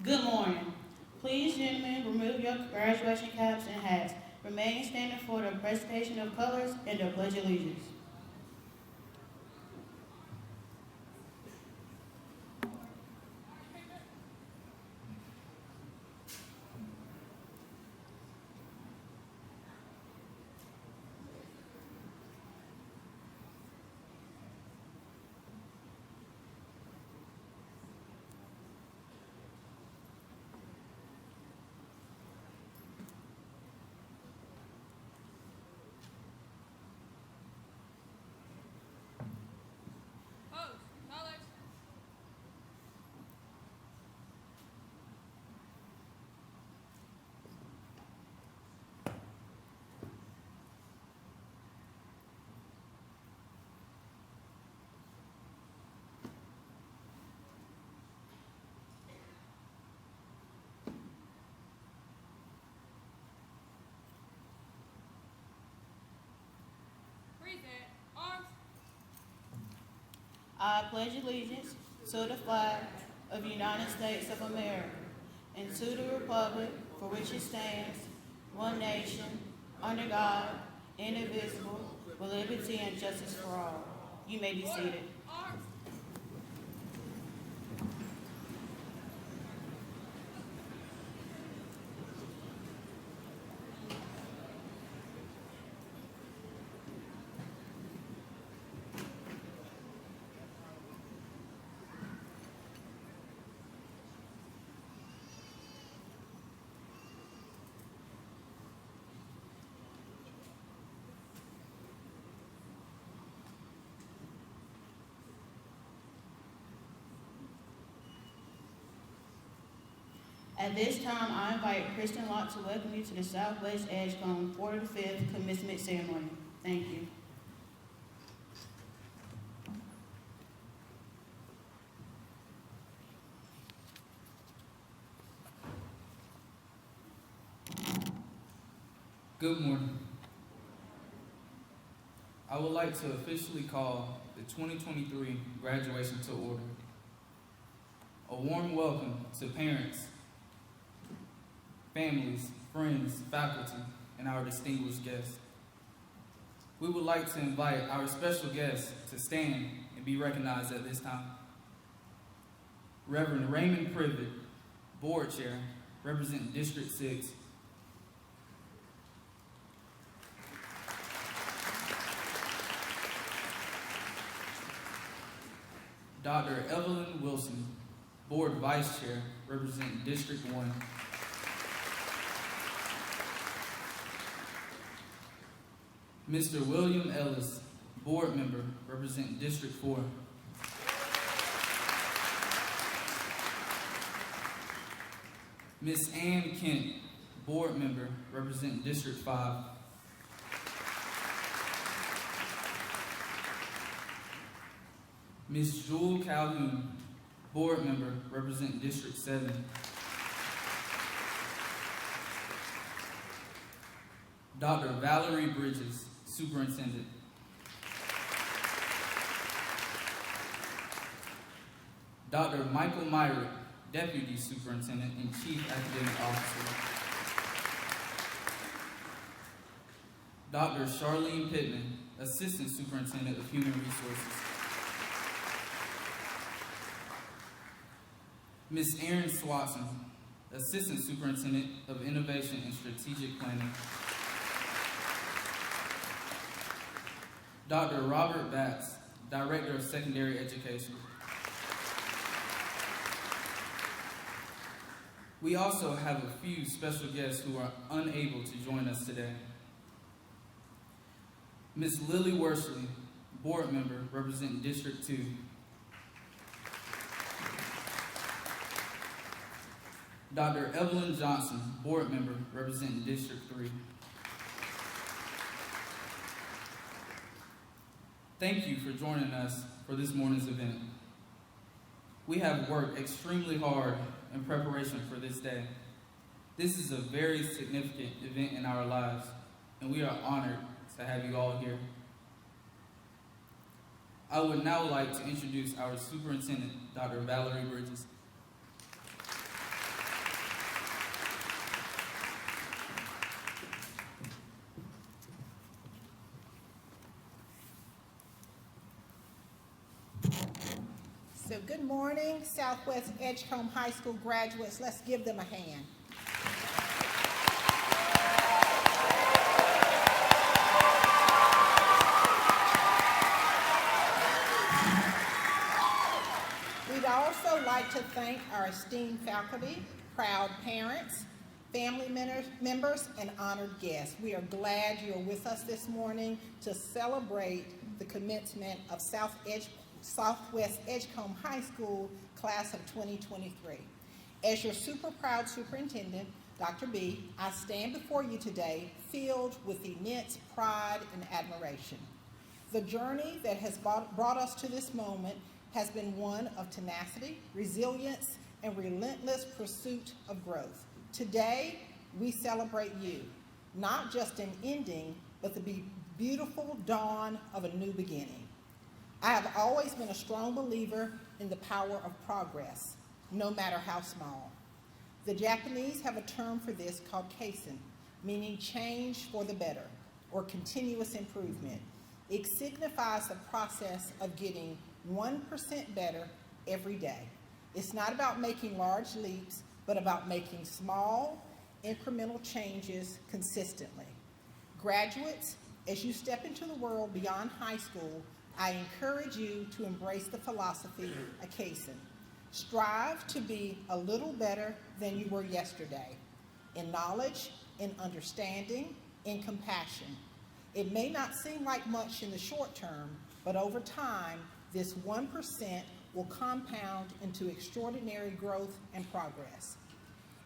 Good morning. Please, gentlemen, remove your graduation caps and hats. Remain standing for the presentation of colors and the Pledge of Allegiance. I pledge allegiance to the flag of the United States of America and to the republic for which it stands, one nation, under God, indivisible, with liberty and justice for all. You may be seated. At this time, I invite Kristen Locke to welcome you to the Southwest Edgecombe 45th Commencement Ceremony. Thank you. Good morning. I would like to officially call the 2023 graduation to order. A warm welcome to parents, families, friends, faculty, and our distinguished guests. We would like to invite our special guests to stand and be recognized at this time. Reverend Raymond Privet, Board Chair, representing District 6. Dr. Evelyn Wilson, Board Vice Chair, representing District 1. Mr. William Ellis, Board Member, representing District 4. Ms. Ann Kent, Board Member, representing District 5. Ms. Jewel Calhoun, Board Member, representing District 7. Dr. Valerie Bridges, Superintendent. Dr. Michael Myrick, Deputy Superintendent and Chief Academic Officer. Dr. Charlene Pittman, Assistant Superintendent of Human Resources. Ms. Erin Swatson, Assistant Superintendent of Innovation and Strategic Planning. Dr. Robert Batts, Director of Secondary Education. We also have a few special guests who are unable to join us today. Ms. Lily Worsley, Board Member, representing District 2. Dr. Evelyn Johnson, Board Member, representing District 3. Thank you for joining us for this morning's event. We have worked extremely hard in preparation for this day. This is a very significant event in our lives, and we are honored to have you all here. I would now like to introduce our Superintendent, Dr. Valerie Bridges. So good morning, Southwest Edgecombe High School graduates. Let's give them a hand. We'd also like to thank our esteemed faculty, proud parents, family members, and honored guests. We are glad you are with us this morning to celebrate the commencement of Southwest Edgecombe High School class of 2023. As your super proud superintendent, Dr. B, I stand before you today filled with immense pride and admiration. The journey that has brought us to this moment has been one of tenacity, resilience, and relentless pursuit of growth. Today, we celebrate you, not just an ending, but the beautiful dawn of a new beginning. I have always been a strong believer in the power of progress, no matter how small. The Japanese have a term for this called kaizen, meaning change for the better, or continuous improvement. It signifies the process of getting 1% better every day. It's not about making large leaps, but about making small, incremental changes consistently. Graduates, as you step into the world beyond high school, I encourage you to embrace the philosophy of kaizen. Strive to be a little better than you were yesterday, in knowledge, in understanding, in compassion. It may not seem like much in the short term, but over time, this 1% will compound into extraordinary growth and progress.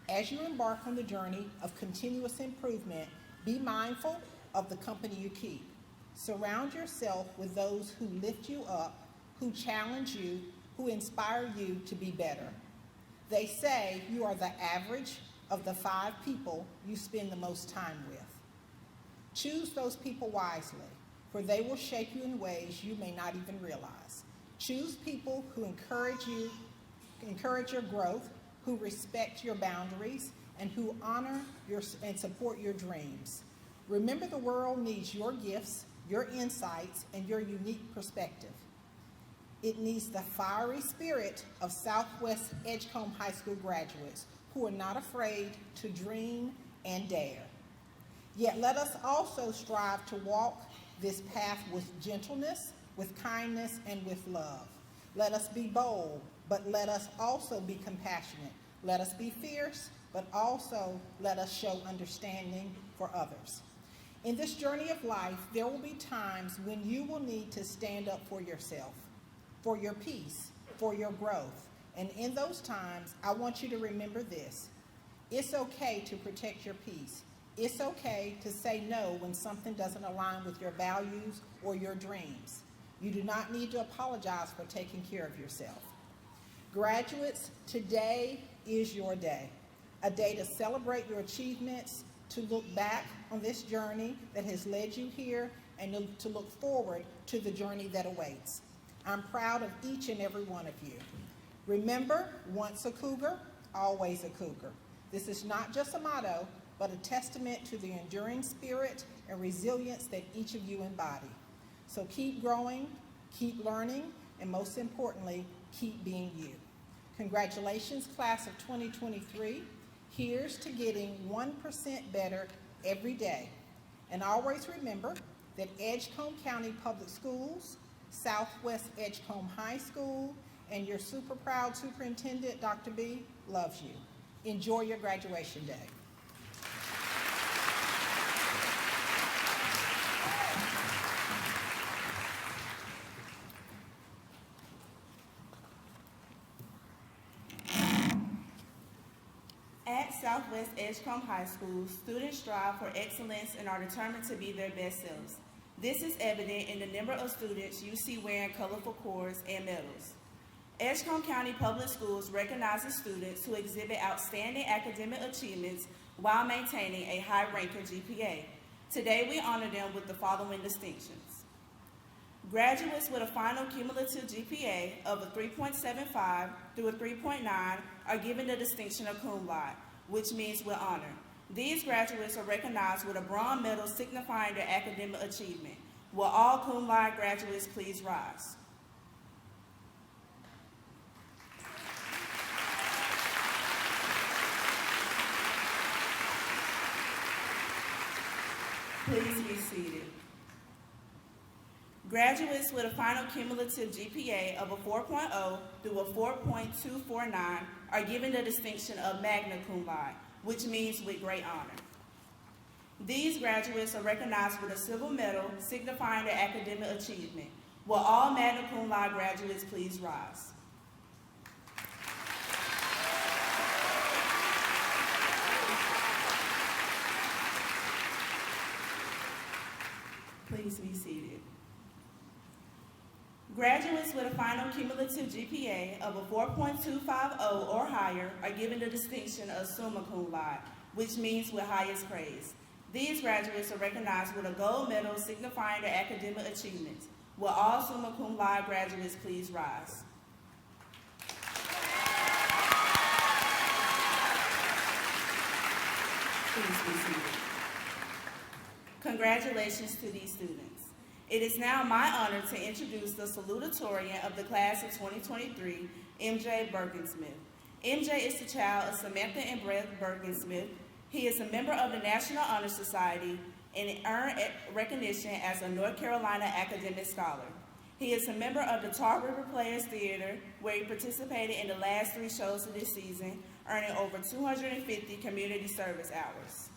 As you embark on the journey of continuous improvement, be mindful of the company you keep. Surround yourself with those who lift you up, who challenge you, who inspire you to be better. They say you are the average of the 5 people you spend the most time with. Choose those people wisely, for they will shape you in ways you may not even realize. Choose people who encourage your growth, who respect your boundaries, and who honor and support your dreams. Remember, the world needs your gifts, your insights, and your unique perspective. It needs the fiery spirit of Southwest Edgecombe High School graduates who are not afraid to dream and dare. Yet let us also strive to walk this path with gentleness, with kindness, and with love. Let us be bold, but let us also be compassionate. Let us be fierce, but also let us show understanding for others. In this journey of life, there will be times when you will need to stand up for yourself, for your peace, for your growth. And in those times, I want you to remember this. It's okay to protect your peace. It's okay to say no when something doesn't align with your values or your dreams. You do not need to apologize for taking care of yourself. Graduates, today is your day, a day to celebrate your achievements, to look back on this journey that has led you here, and to look forward to the journey that awaits. I'm proud of each and every one of you. Remember, once a cougar, always a cougar. This is not just a motto, but a testament to the enduring spirit and resilience that each of you embody. So keep growing, keep learning, and most importantly, keep being you. Congratulations, class of 2023. Here's to getting 1% better every day. And always remember that Edgecombe County Public Schools, Southwest Edgecombe High School, and your super proud superintendent, Dr. B, loves you. Enjoy your graduation day. At Southwest Edgecombe High School, students strive for excellence and are determined to be their best selves. This is evident in the number of students you see wearing colorful cords and medals. Edgecombe County Public Schools recognizes students who exhibit outstanding academic achievements while maintaining a high-ranking GPA. Today, we honor them with the following distinctions. Graduates with a final cumulative GPA of a 3.75 through a 3.9 are given the distinction of cum laude, which means with honor. These graduates are recognized with a bronze medal signifying their academic achievement. Will all cum laude graduates please rise? Please be seated. Graduates with a final cumulative GPA of a 4.0 through a 4.249 are given the distinction of magna cum laude, which means with great honor. These graduates are recognized with a silver medal signifying their academic achievement. Will all magna cum laude graduates please rise? Please be seated. Graduates with a final cumulative GPA of a 4.250 or higher are given the distinction of summa cum laude, which means with highest praise. These graduates are recognized with a gold medal signifying their academic achievements. Will all summa cum laude graduates please rise? Please be seated. Congratulations to these students. It is now my honor to introduce the salutatorian of the class of 2023, MJ Bergensmith. MJ is the child of Samantha and Brett Bergensmith. He is a member of the National Honor Society and earned recognition as a North Carolina academic scholar. He is a member of the Tar River Players Theater, where he participated in the last 3 shows of this season, earning over 250 community service hours.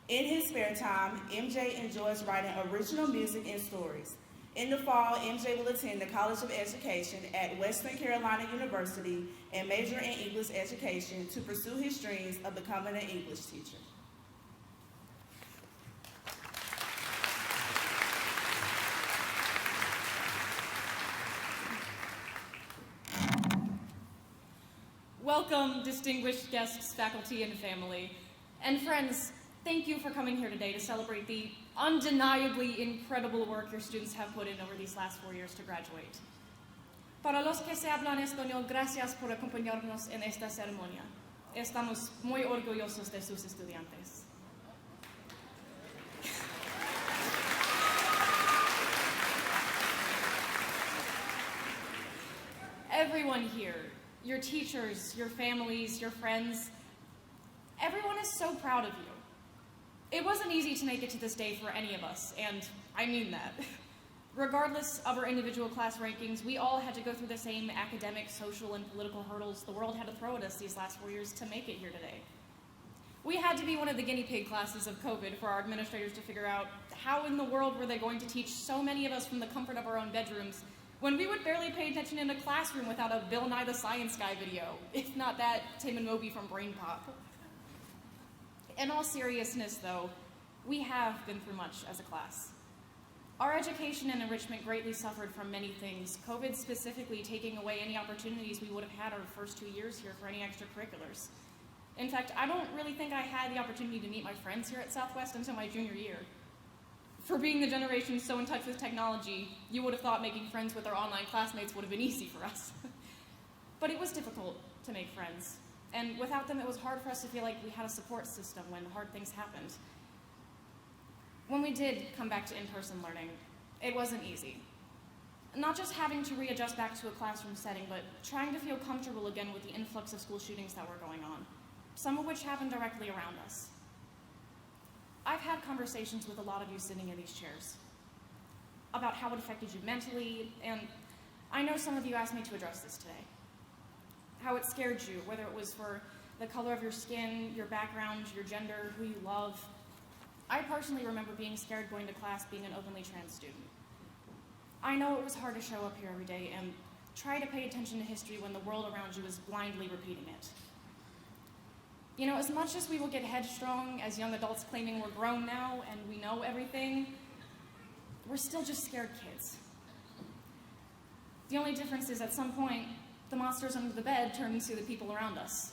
In his spare time, MJ enjoys writing original music and stories. In the fall, MJ will attend the College of Education at Western Carolina University and major in English education to pursue his dreams of becoming an English teacher. Welcome, distinguished guests, faculty, and family. And friends, thank you for coming here today to celebrate the undeniably incredible work your students have put in over these last 4 years to graduate. Para los que se hablan español, gracias por acompañarnos en esta ceremonia. Estamos muy orgullosos de sus estudiantes. Everyone here, your teachers, your families, your friends, everyone is so proud of you. It wasn't easy to make it to this day for any of us, and I mean that. Regardless of our individual class rankings, we all had to go through the same academic, social, and political hurdles the world had to throw at us these last 4 years to make it here today. We had to be one of the guinea pig classes of COVID for our administrators to figure out how in the world were they going to teach so many of us from the comfort of our own bedrooms when we would barely pay attention in a classroom without a Bill Nye the Science Guy video, if not that Tim and Moby from Brain Pop. In all seriousness, though, we have been through much as a class. Our education and enrichment greatly suffered from many things, COVID specifically taking away any opportunities we would have had our first 2 years here for any extracurriculars. In fact, I don't really think I had the opportunity to meet my friends here at Southwest until my junior year. For being the generation so in touch with technology, you would have thought making friends with our online classmates would have been easy for us. But it was difficult to make friends, and without them it was hard for us to feel like we had a support system when hard things happened. When we did come back to in-person learning, it wasn't easy. Not just having to readjust back to a classroom setting, but trying to feel comfortable again with the influx of school shootings that were going on, some of which happened directly around us. I've had conversations with a lot of you sitting in these chairs about how it affected you mentally, and I know some of you asked me to address this today. How it scared you, whether it was for the color of your skin, your background, your gender, who you love. I personally remember being scared going to class being an openly trans student. I know it was hard to show up here every day and try to pay attention to history when the world around you is blindly repeating it. You know, as much as we will get headstrong as young adults claiming we're grown now and we know everything, we're still just scared kids. The only difference is at some point, the monsters under the bed turn into the people around us.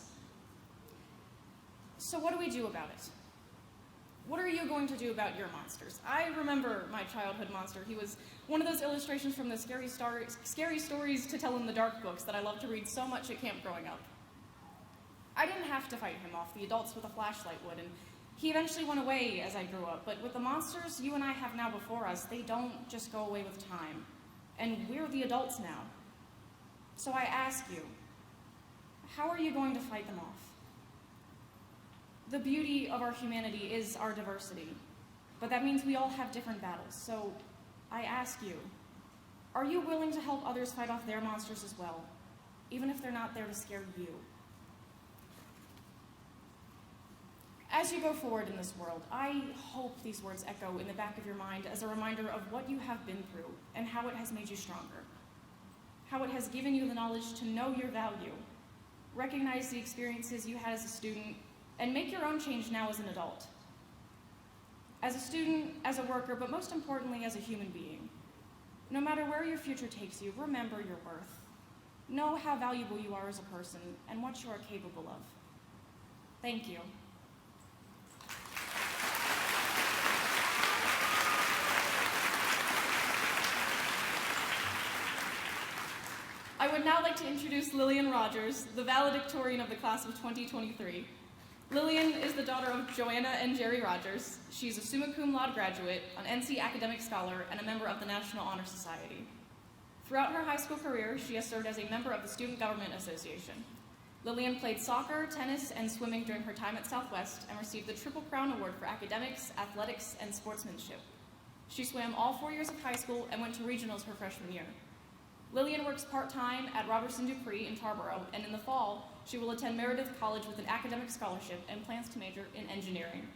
So what do we do about it? What are you going to do about your monsters? I remember my childhood monster. He was one of those illustrations from the scary stories to tell in the dark books that I loved to read so much at camp growing up. I didn't have to fight him off, the adults with a flashlight would, and he eventually went away as I grew up. But with the monsters you and I have now before us, they don't just go away with time. And we're the adults now. So I ask you, how are you going to fight them off? The beauty of our humanity is our diversity. but that means we all have different battles. So I ask you, are you willing to help others fight off their monsters as well, even if they're not there to scare you? As you go forward in this world, I hope these words echo in the back of your mind as a reminder of what you have been through and how it has made you stronger, how it has given you the knowledge to know your value, recognize the experiences you had as a student, and make your own change now as an adult. As a student, as a worker, but most importantly as a human being. No matter where your future takes you, remember your worth. Know how valuable you are as a person and what you are capable of. Thank you. I would now like to introduce Lillian Rogers, the valedictorian of the class of 2023. Lillian is the daughter of Joanna and Jerry Rogers. She's a summa cum laude graduate, an NC academic scholar, and a member of the National Honor Society. Throughout her high school career, she has served as a member of the Student Government Association. Lillian played soccer, tennis, and swimming during her time at Southwest and received the Triple Crown Award for academics, athletics, and sportsmanship. She swam all 4 years of high school and went to regionals her freshman year. Lillian works part-time at Robertson Dupree in Tarboro, and in the fall, she will attend Meredith College with an academic scholarship and plans to major in engineering.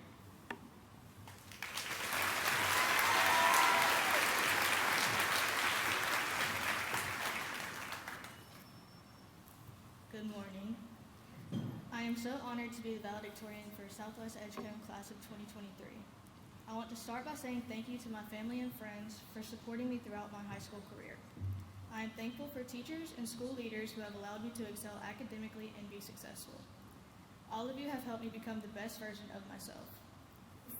Good morning. I am so honored to be the valedictorian for Southwest Edgecombe class of 2023. I want to start by saying thank you to my family and friends for supporting me throughout my high school career. I am thankful for teachers and school leaders who have allowed me to excel academically and be successful. All of you have helped me become the best version of myself.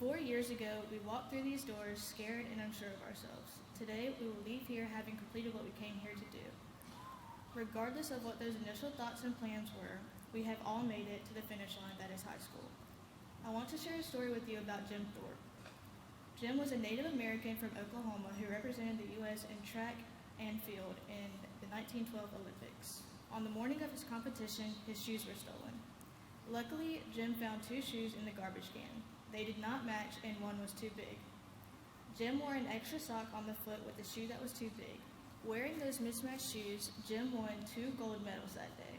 4 years ago, we walked through these doors scared and unsure of ourselves. Today, we will leave here having completed what we came here to do. Regardless of what those initial thoughts and plans were, we have all made it to the finish line that is high school. I want to share a story with you about Jim Thorpe. Jim was a Native American from Oklahoma who represented the U.S. in track and field in the 1912 Olympics. On the morning of his competition, his shoes were stolen. Luckily, Jim found 2 shoes in the garbage can. They did not match and one was too big. Jim wore an extra sock on the foot with the shoe that was too big. Wearing those mismatched shoes, Jim won 2 gold medals that day.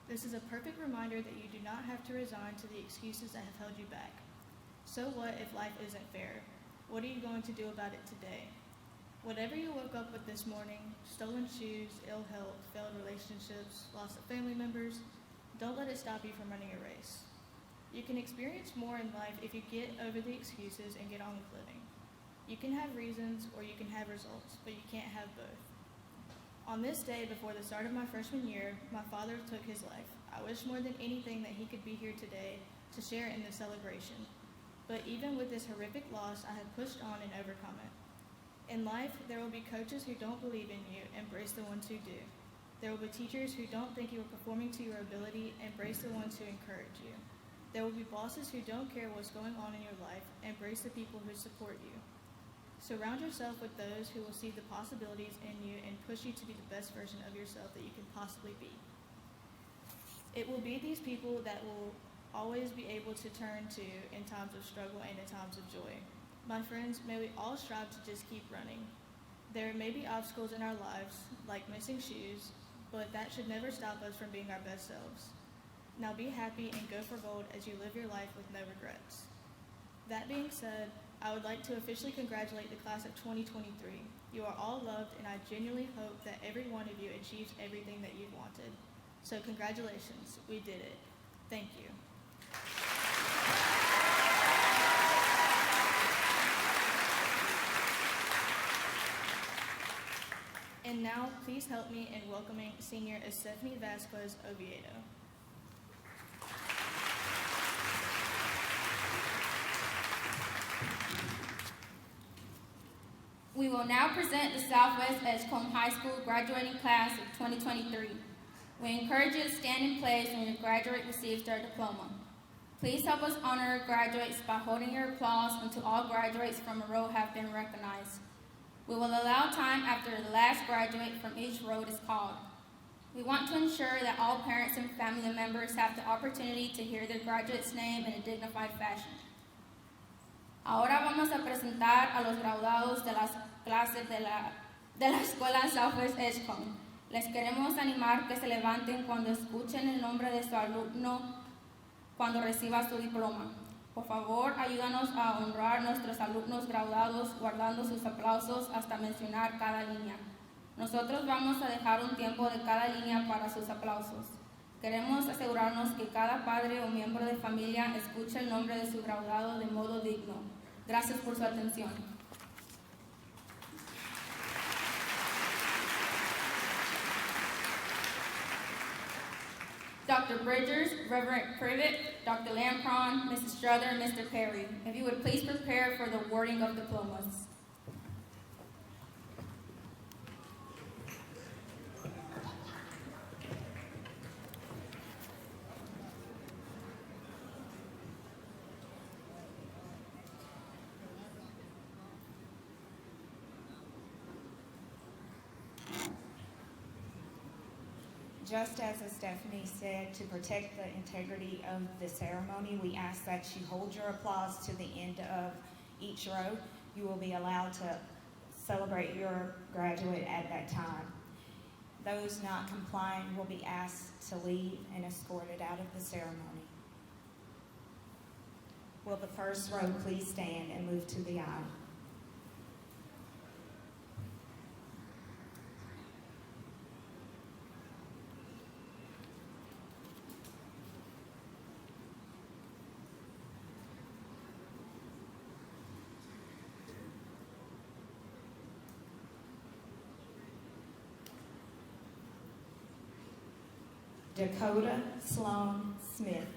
This is a perfect reminder that you do not have to resign to the excuses that have held you back. So what if life isn't fair? What are you going to do about it today? Whatever you woke up with this morning, stolen shoes, ill health, failed relationships, loss of family members, don't let it stop you from running a race. You can experience more in life if you get over the excuses and get on with living. You can have reasons or you can have results, but you can't have both. On this day before the start of my freshman year, my father took his life. I wish more than anything that he could be here today to share in the celebration. But even with this horrific loss, I have pushed on and overcome it. In life, there will be coaches who don't believe in you, embrace the ones who do. There will be teachers who don't think you are performing to your ability, embrace the ones who encourage you. There will be bosses who don't care what's going on in your life, embrace the people who support you. Surround yourself with those who will see the possibilities in you and push you to be the best version of yourself that you can possibly be. It will be these people that will always be able to turn to in times of struggle and in times of joy. My friends, may we all strive to just keep running. There may be obstacles in our lives, like missing shoes, but that should never stop us from being our best selves. Now be happy and go for gold as you live your life with no regrets. That being said, I would like to officially congratulate the class of 2023. You are all loved, and I genuinely hope that every one of you achieves everything that you've wanted. So congratulations, we did it. Thank you. And now, please help me in welcoming Senior Stephanie Vasquez Oviedo. We will now present the Southwest Edgecombe High School graduating class of 2023. We encourage you to stand in place when your graduate receives their diploma. Please help us honor our graduates by holding your applause until all graduates from a row have been recognized. We will allow time after the last graduate from each row is called. We want to ensure that all parents and family members have the opportunity to hear their graduate's name in a dignified fashion. Ahora vamos a presentar a los graduados de las clases de la escuela Southwest Edgecombe. Les queremos animar que se levanten cuando escuchen el nombre de su alumno cuando reciba su diploma. Por favor, ayúdanos a honrar a nuestros alumnos graduados guardando sus aplausos hasta mencionar cada línea. Nosotros vamos a dejar un tiempo de cada línea para sus aplausos. Queremos asegurarnos que cada padre o miembro de familia escuche el nombre de su graduado de modo digno. Gracias por su atención. Dr. Bridgers, Reverend Privet, Dr. Lampron, Mrs. Strother, and Mr. Perry, if you would please prepare for the awarding of diplomas. Just as Stephanie said, to protect the integrity of the ceremony, we ask that you hold your applause to the end of each row. You will be allowed to celebrate your graduate at that time. Those not complying will be asked to leave and escorted out of the ceremony. Will the first row please stand and move to the aisle? Dakota Sloan Smith.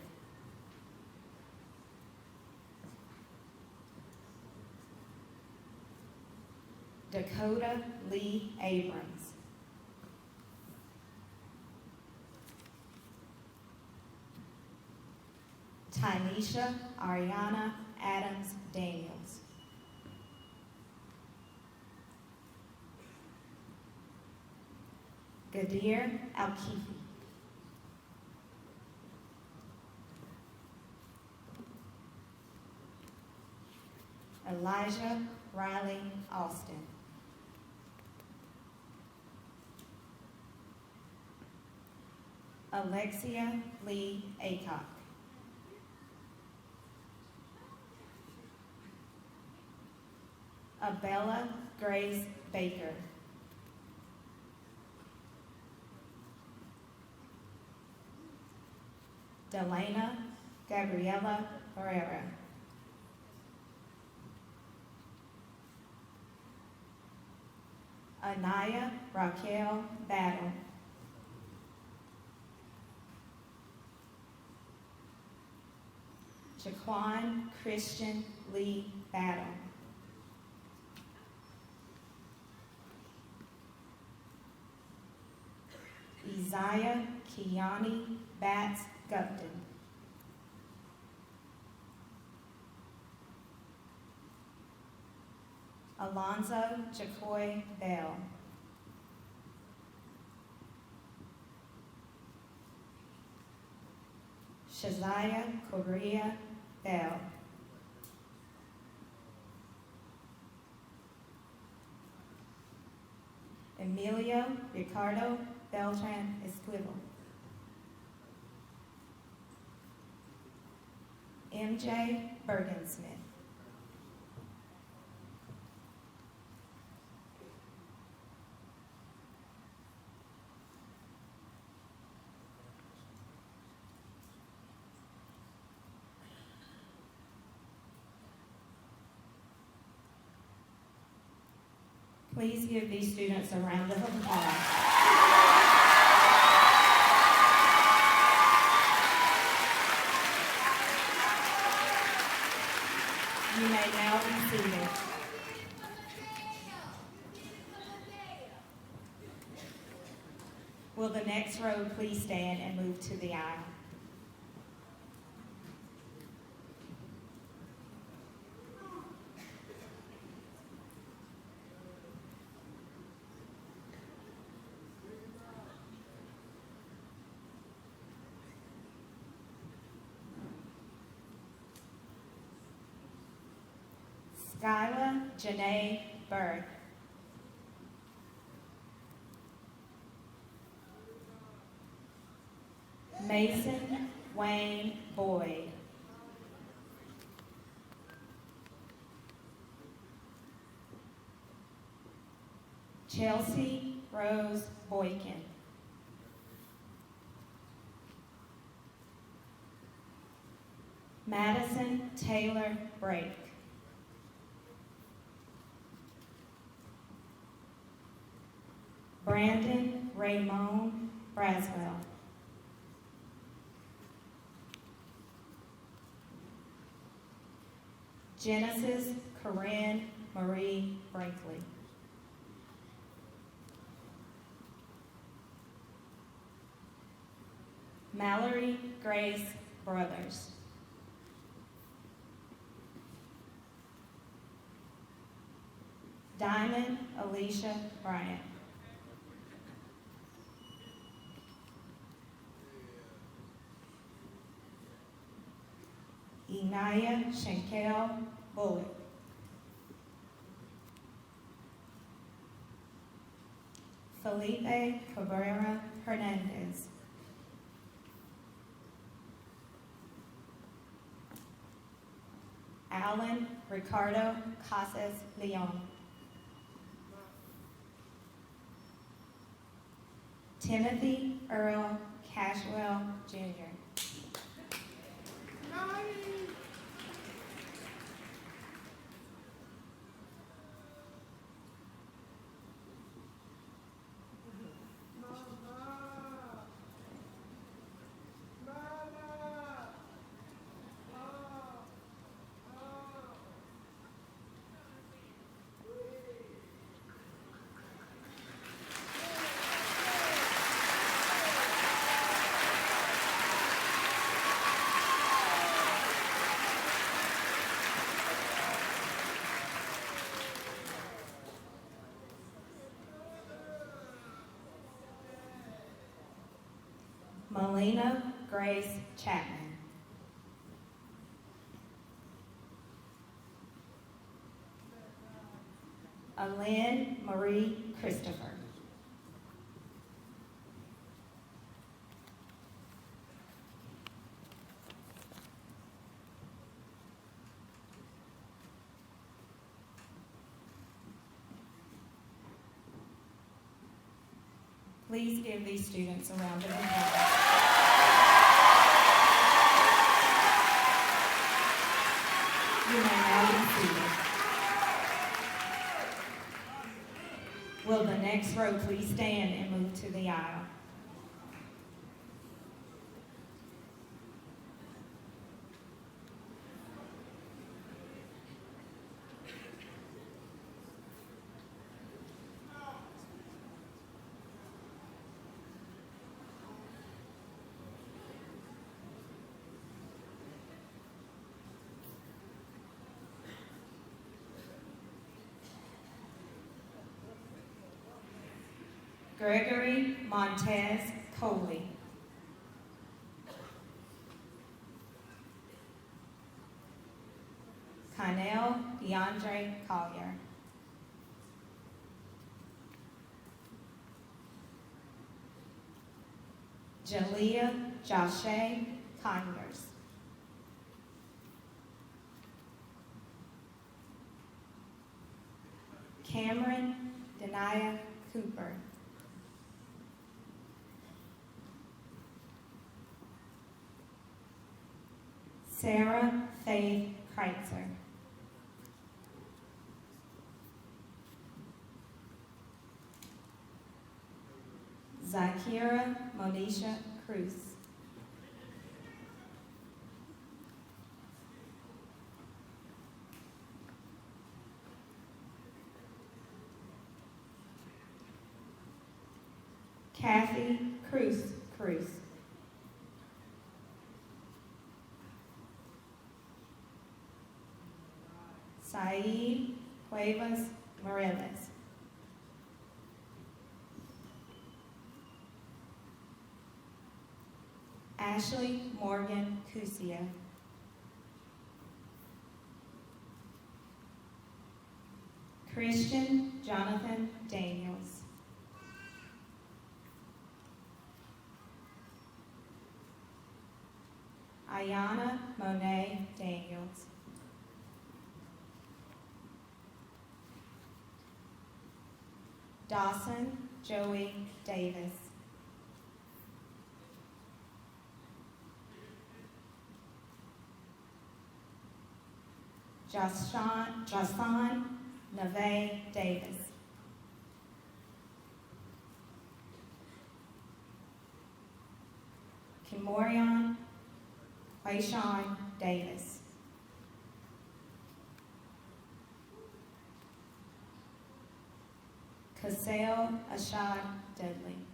Dakota Lee Abrams. Tynesha Ariana Adams Daniels. Gadir Al-Kifi. Elijah Riley Austin. Alexia Lee Acock. Abella Grace Baker. Delana Gabriela Herrera. Anaya Raquel Battle. Jaquan Christian Lee Battle. Isaiah Kiani Batts Gupton. Alonzo Jacoy Bell. Shaziah Correa Bell. Emilio Ricardo Beltran Esquivel. MJ Bergensmith. Please give these students a round of applause. You may now be seated. Will the next row please stand and move to the aisle? Skyla Janae Bird. Mason Wayne Boyd. Chelsea Rose Boykin. Madison Taylor Brake. Brandon Raymond Braswell. Genesis Corinne Marie Brinkley. Mallory Grace Brothers. Diamond Alicia Bryant. Inaya Shankel Bullock. Felipe Cabrera Hernandez. Alan Ricardo Casas Leon. Timothy Earl Cashwell, Jr. Melina Grace Chapman. Alyn Marie Christopher. Please give these students a round of applause. You may now be seated. Will the next row please stand and move to the aisle? Gregory Montez Coley. Kynell DeAndre Collier. Jalea Joshe Conyers. Cameron Denia Cooper. Sarah Faith Kreitzer. Zakira Monisha Cruz. Kathy Cruz. Saeed Cuevas Morales. Ashley Morgan Cusia. Christian Jonathan Daniels. Ayana Monet Daniels. Dawson Joey Davis. Jason Neve Davis. Kimorion Quayshawn Davis. Cassell Ashad Dudley.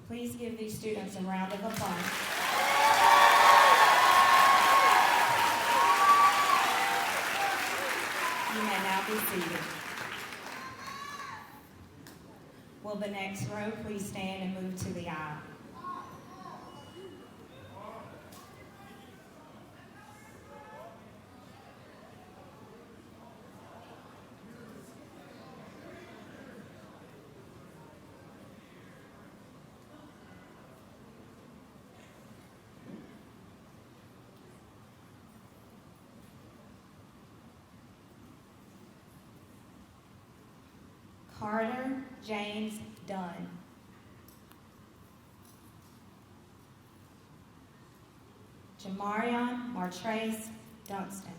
Please give these students a round of applause. You may now be seated. Will the next row please stand and move to the aisle? Carter James Dunn. Jamarion Martrace Dunstan.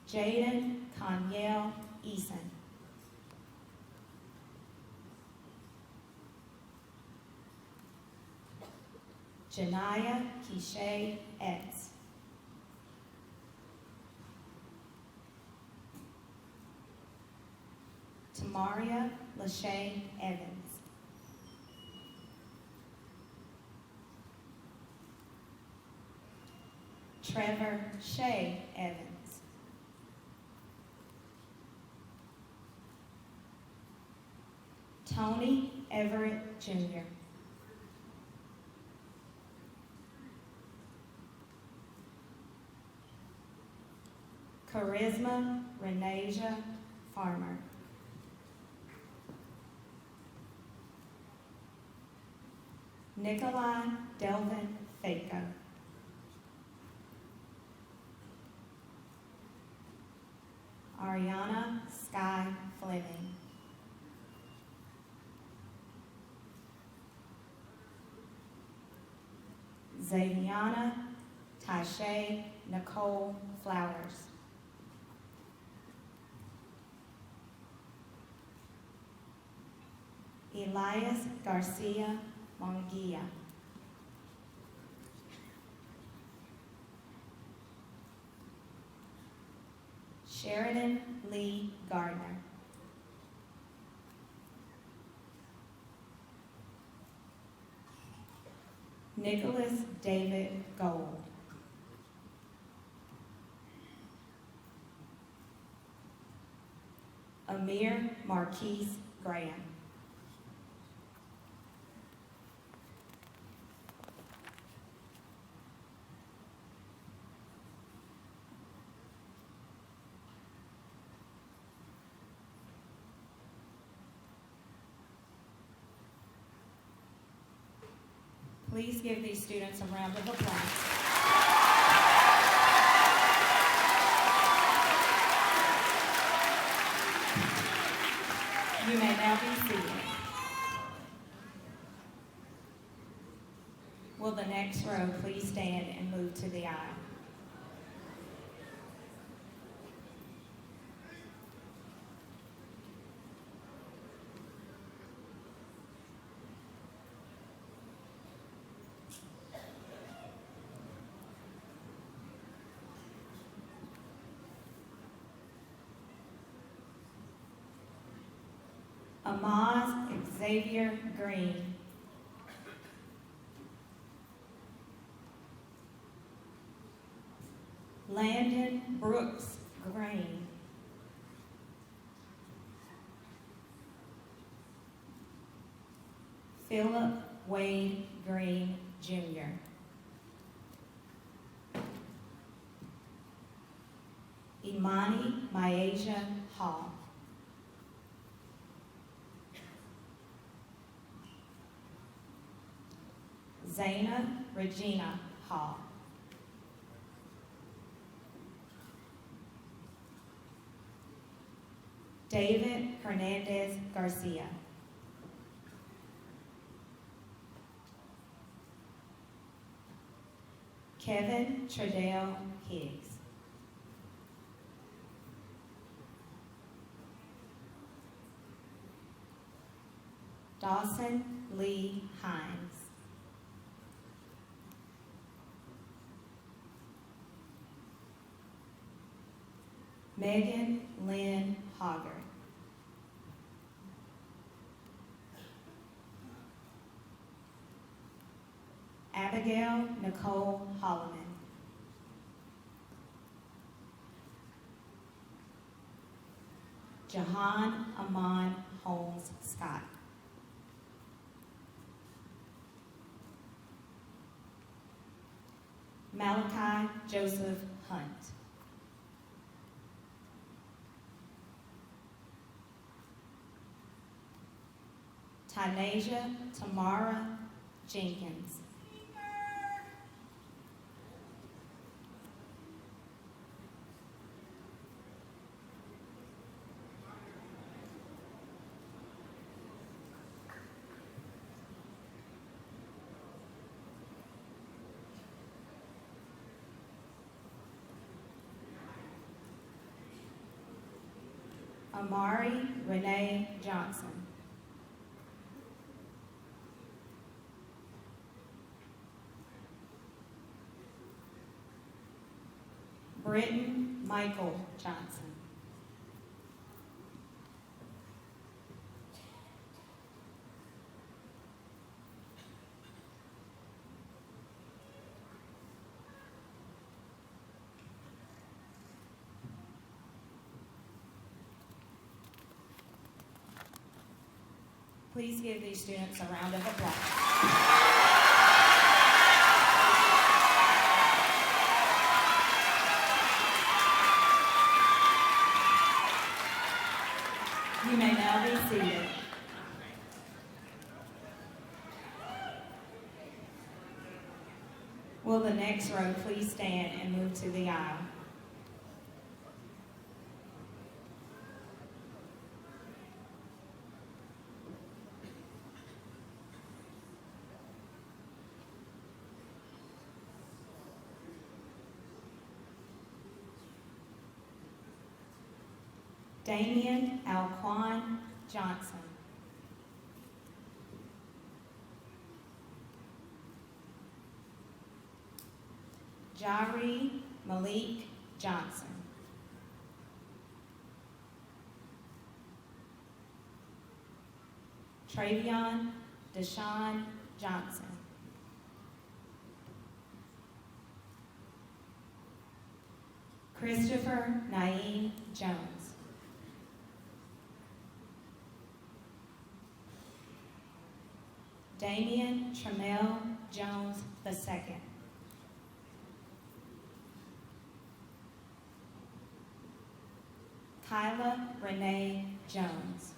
Jaden Conyell Eason. Janaya Keisha Etz. Tamaria Lachey Evans. Trevor Shea Evans. Tony Everett Jr. Charisma Renasia Farmer. Nikolai Delvin Faco. Ariana Sky Fleming. Zaviana Tashay Nicole Flowers. Elias Garcia Mongia. Sheridan Lee Gardner. Nicholas David Gold. Amir Marquise Graham. Please give these students a round of applause. You may now be seated. Will the next row please stand and move to the aisle? Amaz Xavier Green. Landon Brooks Green. Philip Wade Green, Jr. Imani Myasia Hall. Zaina Regina Hall. David Hernandez Garcia. Kevin Tredale Higgs. Dawson Lee Hines. Megan Lynn Hoggart. Abigail Nicole Holloman. Jahan Amon Holmes Scott. Malachi Joseph Hunt. Tynasia Tamara Jenkins. Amari Renee Johnson. Britton Michael Johnson. Please give these students a round of applause. You may now be seated. Will the next row please stand and move to the aisle? Damian Alquan Johnson. Jari Malik Johnson. Travion Deshaun Johnson. Christopher Naeem Jones. Damian Tremel Jones II. Kyla Renee Jones.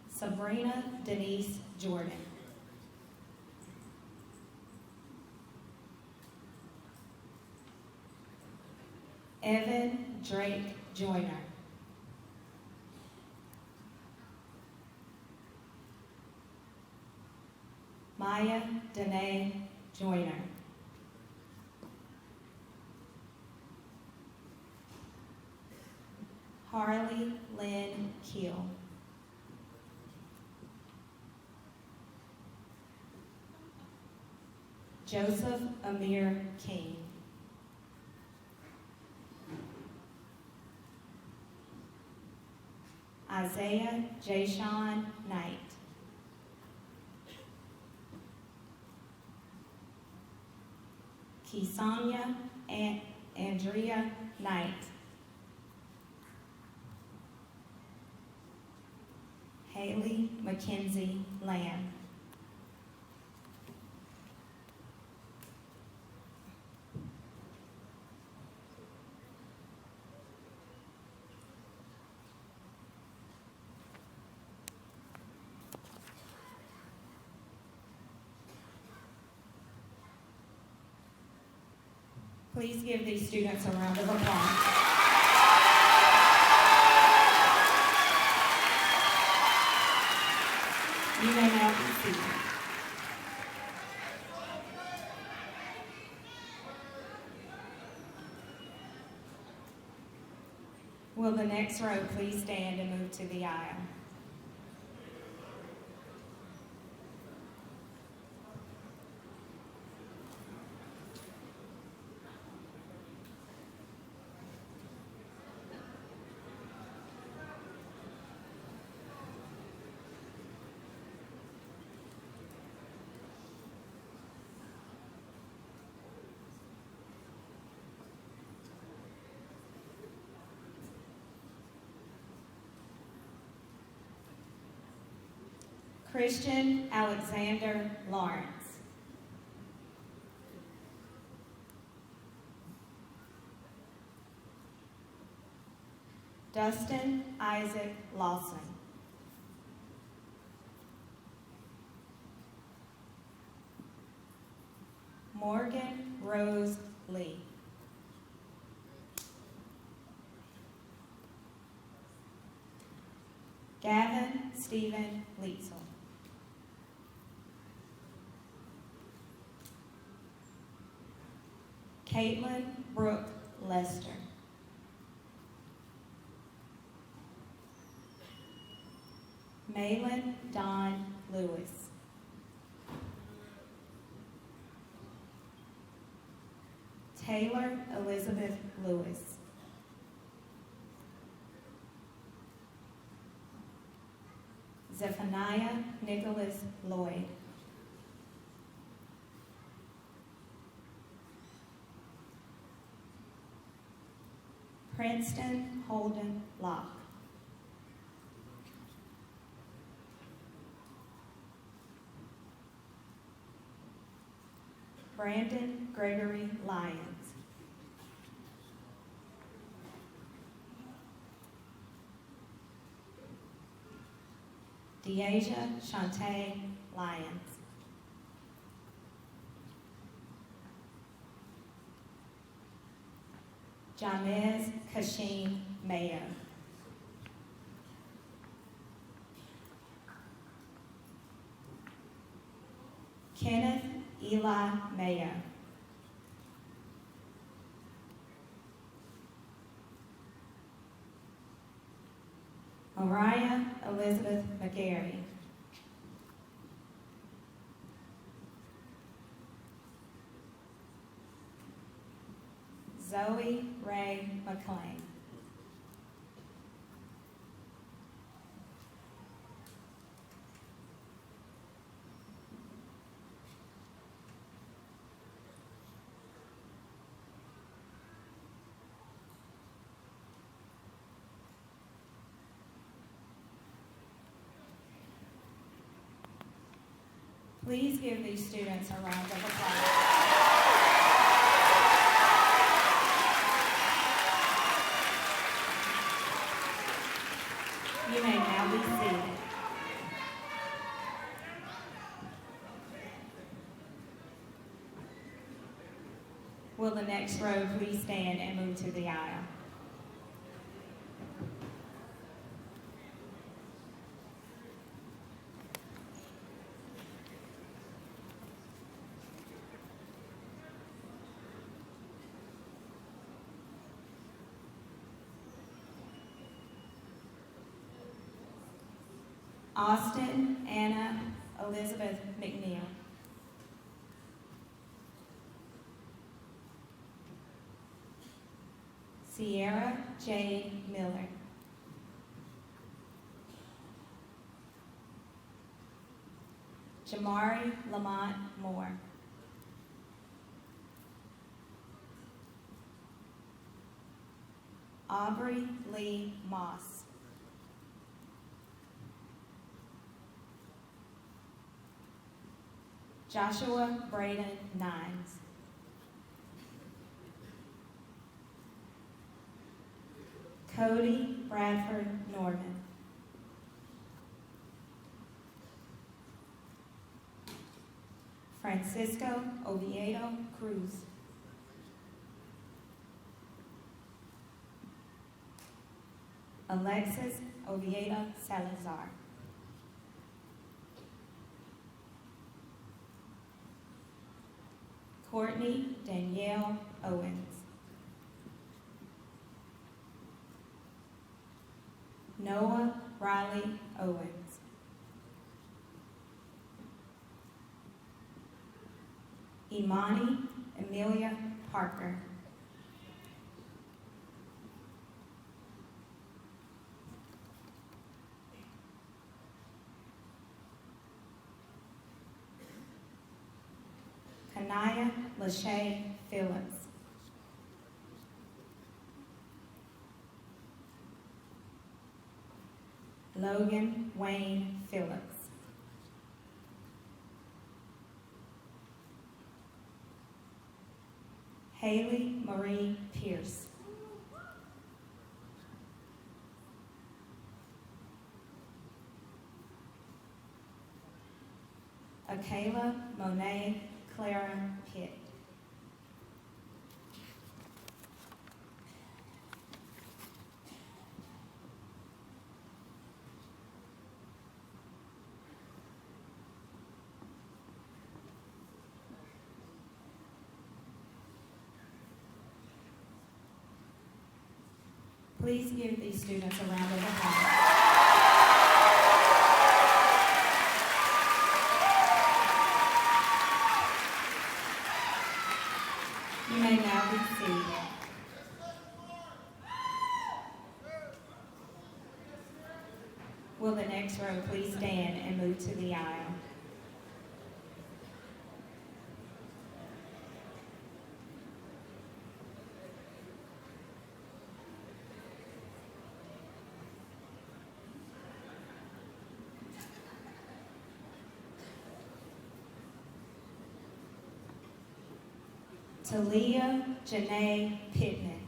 Sabrina Denise Jordan. Evan Drake Joyner. Maya Danae Joyner. Harley Lynn Keel. Joseph Amir King. Isaiah Jashawn Knight. Kesania and Andrea Knight, Haley Mackenzie Lamb, please give these students a round of applause. You may now be seated. Will the next row please stand and move to the aisle? Christian Alexander Lawrence. Dustin Isaac Lawson. Morgan Rose Lee. Gavin Stephen Leitzel. Caitlin Brooke Lester. Malin Don Lewis. Taylor Elizabeth Lewis. Zephaniah Nicholas Lloyd. Princeton Holden Locke. Brandon Gregory Lyons. Deasia Shantae Lyons. Jamez Kasheen Mayo. Kenneth Eli Mayo. Mariah Elizabeth McGarry. Zoe Ray McLean. Please give these students a round of applause. You may now be seated. Will the next row please stand and move to the aisle? Austin Anna Elizabeth McNeil. Sierra Jade Miller. Jamari Lamont Moore. Aubrey Lee Moss. Joshua Braden Nines. Cody Bradford Norman. Francisco Oviedo Cruz. Alexis Oviedo Salazar. Courtney Danielle Owens. Noah Riley Owens. Imani Amelia Parker. Kanaya Lachey Phillips. Logan Wayne Phillips. Haley Marie Pierce. Akayla Monet Clara Pitt. Please give these students a round of applause. You may now be seated. Will the next row please stand and move to the aisle? Talia Janae Pittman.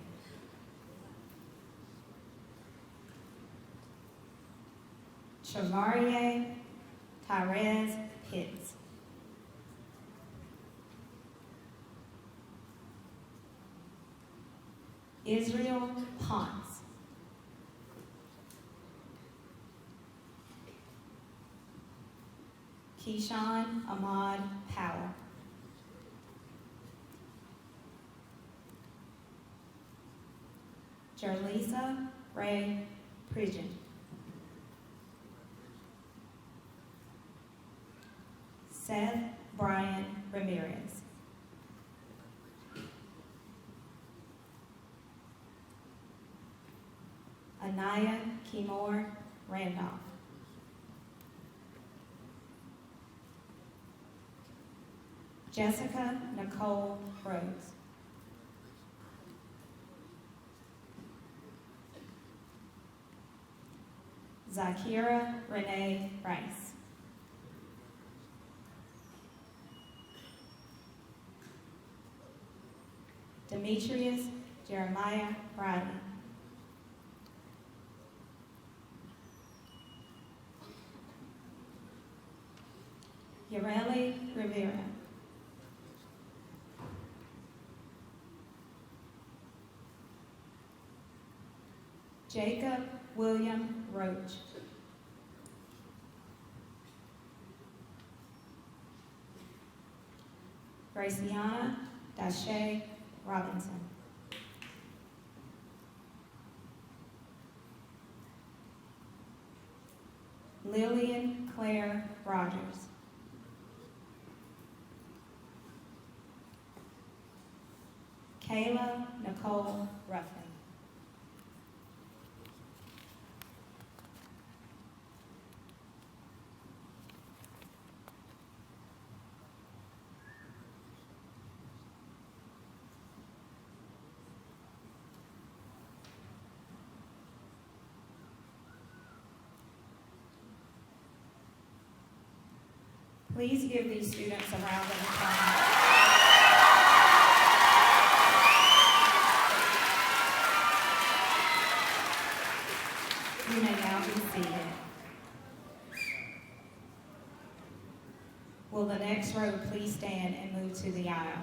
Travarier Tyrez Pitts. Israel Ponce. Keyshawn Ahmad Powell. Jerlisa Ray Pridgeon. Seth Brian Ramirez. Anaya Kimor Randolph. Jessica Nicole Rhodes. Zakira Renee Rice. Demetrius Jeremiah Riley. Yareli Rivera. Jacob William Roach. Graciana Dashe Robinson. Lillian Claire Rogers. Kayla Nicole Ruffin. Please give these students a round of applause. You may now be seated. Will the next row please stand and move to the aisle?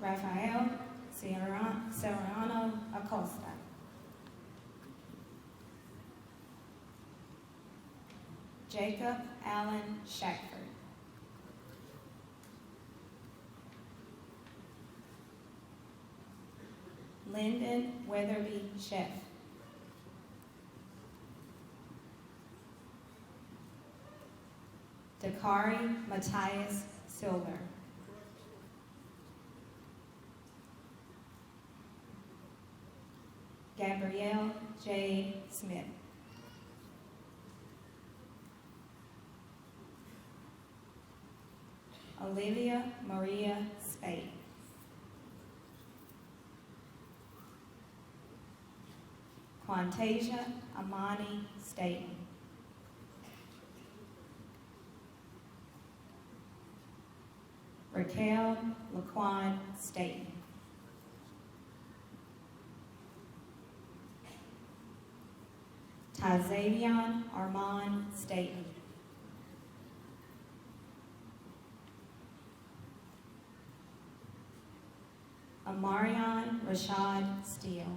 Rafael Serrano Acosta. Jacob Allen Shackford. Lyndon Weatherby Sheff. Dakari Matthias Silver. Gabrielle J. Smith. Olivia Maria Spade. Quantasia Amani Staten. Raquel Laquan Staten. Tyzavion Armand Staten. Amarion Rashad Steele.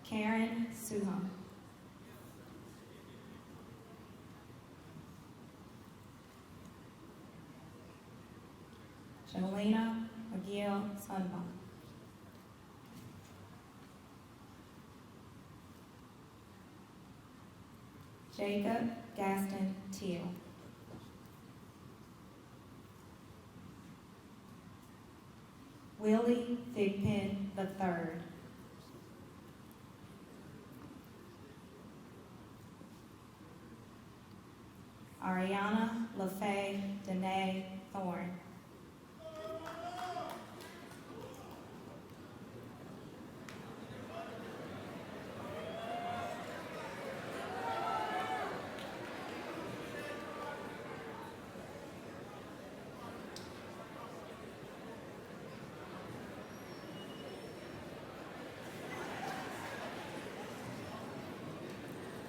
Karen Suham. Jolena McGill Sunbaum. Jacob Gaston Teal. Willie Thigpen III. Ariana LaFay Danae Thorne.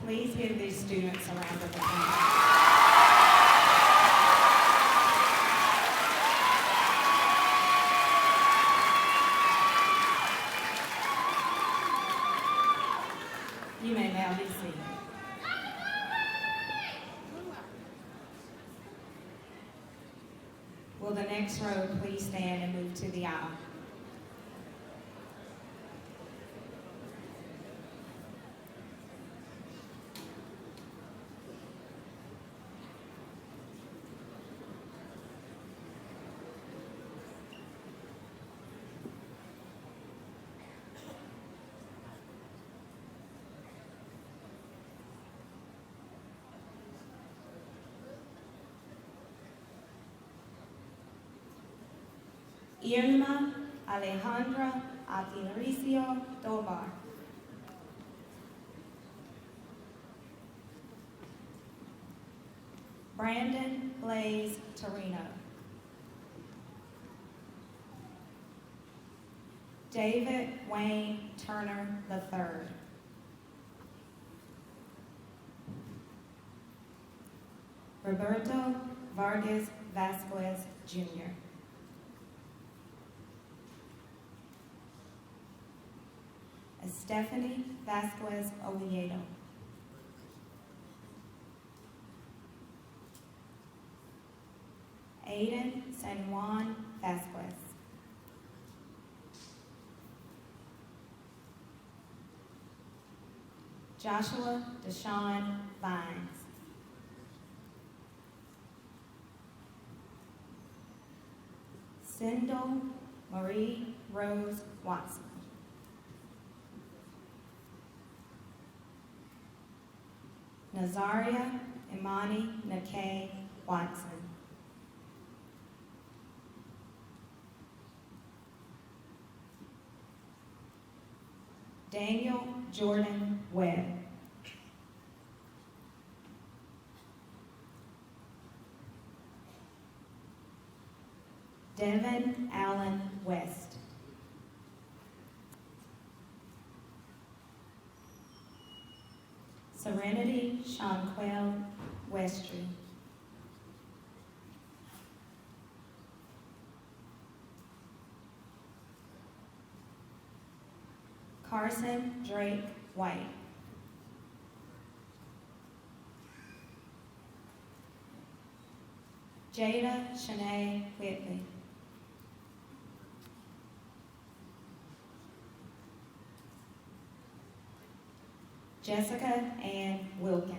Please give these students a round of applause. You may now be seated. Will the next row please stand and move to the aisle? Irma Alejandra Atilaricio Dobar. Brandon Blaze Torino. David Wayne Turner III. Roberto Vargas Vasquez Jr. Stephanie Vasquez Oviedo. Aiden San Juan Vasquez. Joshua Deshaun Vines. Sindel Marie Rose Watson. Nazaria Imani Nakay Watson. Daniel Jordan Webb. Devin Allen West. Serenity Shanquell Westry. Carson Drake White. Jada Shanae Whitley. Jessica Ann Wilkins.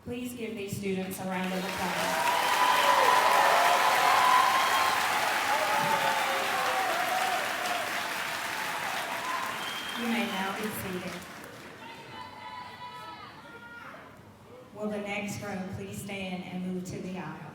Please give these students a round of applause. You may now be seated. Will the next row please stand and move to the aisle?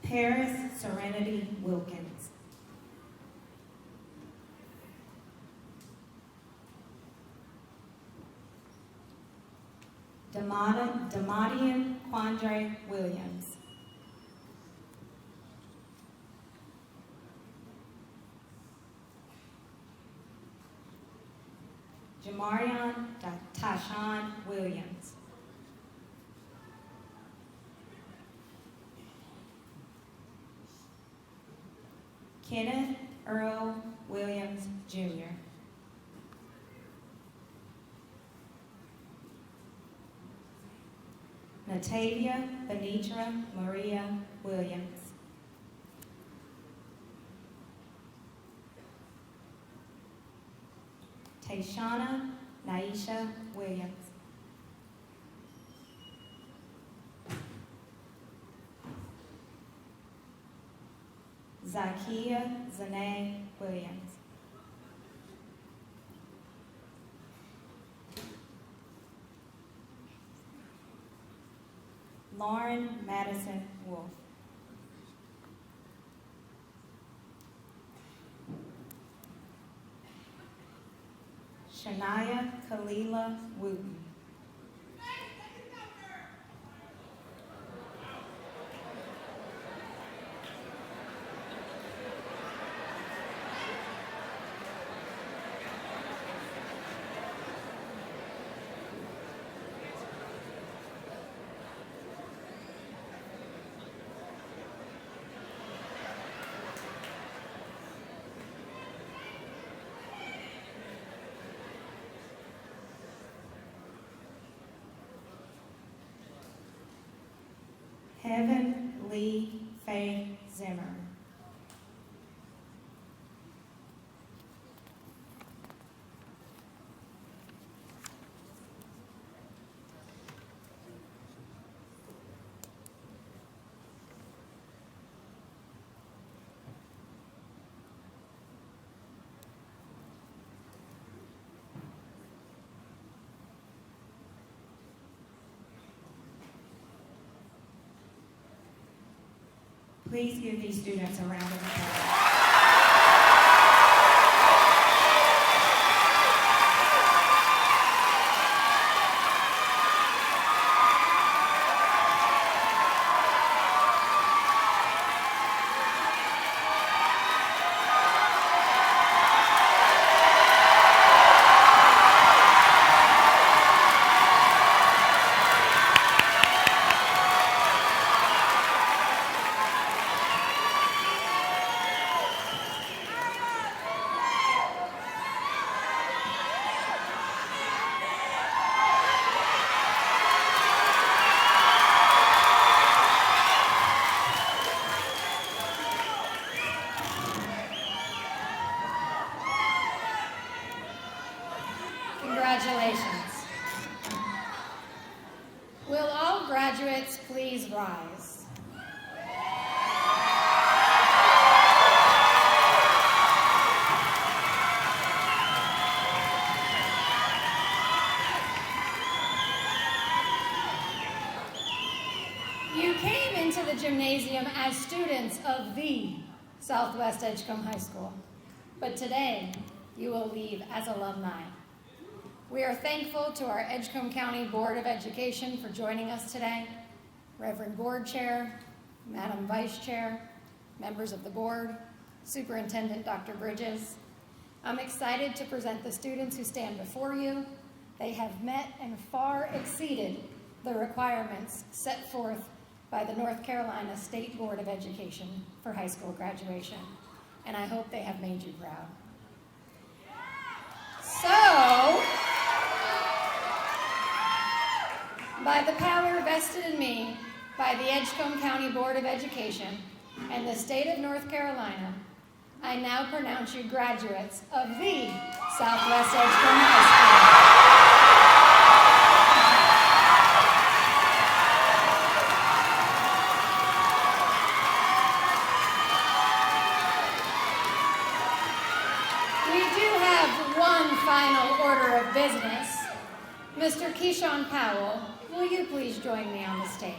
Paris Serenity Wilkins. Damadian Quandre Williams. Jamarion Tashawn Williams. Kenneth Earl Williams, Jr. Natavia Benitra Maria Williams. Tayshana Naisha Williams. Zakia Zanae Williams. Lauren Madison Wolf. Shania Kalila Wooten. Heaven Lee Faye Zimmer. Please give these students a round of applause. Congratulations. Will all graduates please rise? You came into the gymnasium as students of the Southwest Edgecombe High School, but today you will leave as alumni. We are thankful to our Edgecombe County Board of Education for joining us today, Reverend Board Chair, Madam Vice Chair, members of the board, Superintendent Dr. Bridges. I'm excited to present the students who stand before you. They have met and far exceeded the requirements set forth by the North Carolina State Board of Education for high school graduation, and I hope they have made you proud. So, by the power vested in me by the Edgecombe County Board of Education and the state of North Carolina, I now pronounce you graduates of the Southwest Edgecombe High School. Final order of business. Mr. Keyshawn Powell, will you please join me on the stage?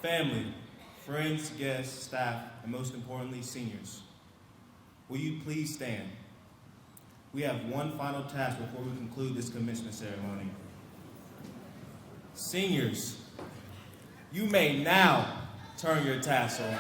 Family, friends, guests, staff, and most importantly, seniors, will you please stand? We have one final task before we conclude this commencement ceremony. Seniors, you may now turn your tassel.